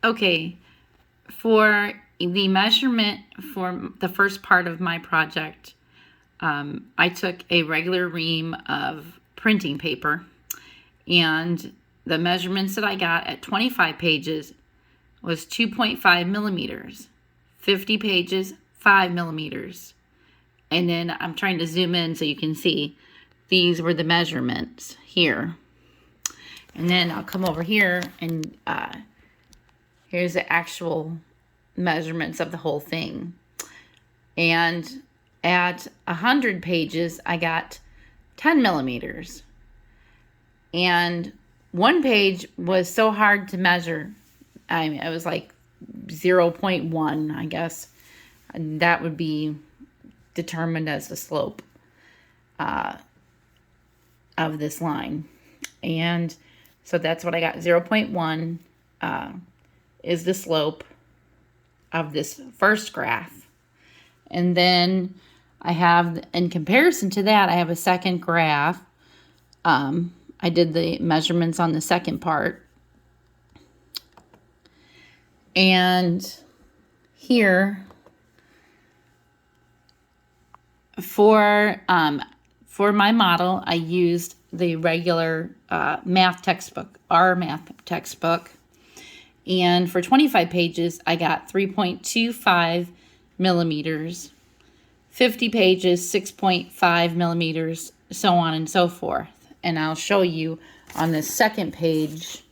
Okay, for the measurement for the first part of my project, I took a regular ream of printing paper, and the measurements that I got at 25 pages was 2.5 millimeters, 50 pages, 5 millimeters. And then I'm trying to zoom in so you can see these were the measurements here. And then I'll come over here and here's the actual measurements of the whole thing. And at 100 pages, I got 10 millimeters. And one page was so hard to measure. It was like 0.1, I guess. And that would be determined as the slope of this line. And so that's what I got. 0.1 is the slope of this first graph. And then I have, in comparison to that, I have a second graph. I did the measurements on the second part. And here, for my model, I used the regular math textbook, our math textbook. And for 25 pages, I got 3.25 millimeters, 50 pages, 6.5 millimeters, so on and so forth. And I'll show you on the second page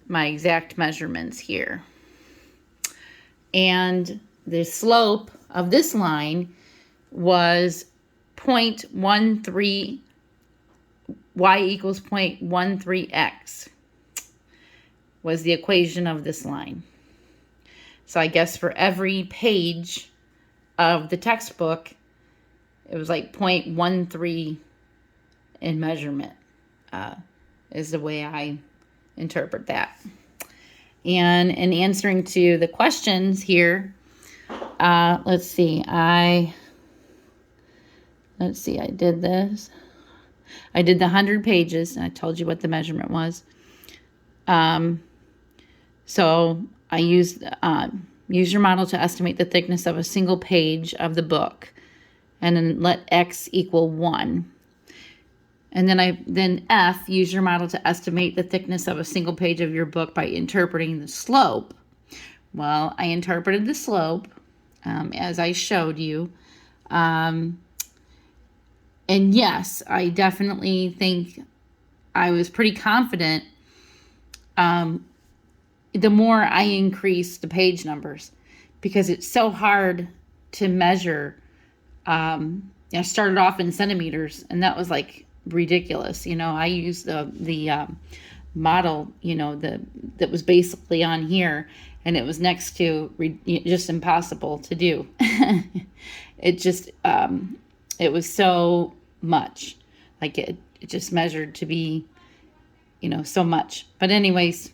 my exact measurements here. And the slope of this line was 0.13, y equals 0.13x was the equation of this line. So I guess for every page of the textbook, it was like 0.13 in measurement, is the way I interpret that. And in answering to the questions here, let's see, I did this. I did the 100 pages, and I told you what the measurement was. So I used use your model to estimate the thickness of a single page of the book, and then let x equal 1. And then F, use your model to estimate the thickness of a single page of your book by interpreting the slope. Well, I interpreted the slope as I showed you. And yes, I definitely think I was pretty confident the more I increased the page numbers, because it's so hard to measure. I started off in centimeters, and that was like ridiculous. I used the model, that was basically on here, and it was next to just impossible to do. It just, it was so much, like it just measured to be, so much. But anyways,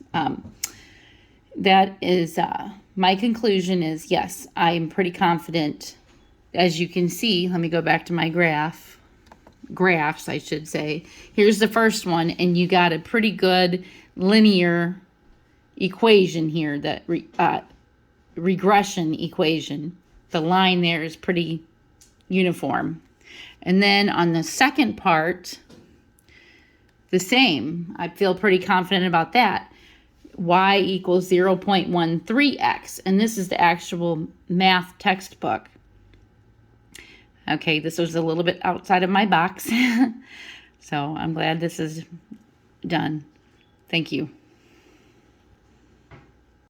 that is, my conclusion is, yes, I'm pretty confident. As you can see, let me go back to my graphs, I should say. Here's the first one, and you got a pretty good linear equation here, that regression equation. The line there is pretty uniform. And then on the second part, the same. I feel pretty confident about that. Y equals 0.13x, and this is the actual math textbook. Okay, this was a little bit outside of my box. So I'm glad this is done. Thank you.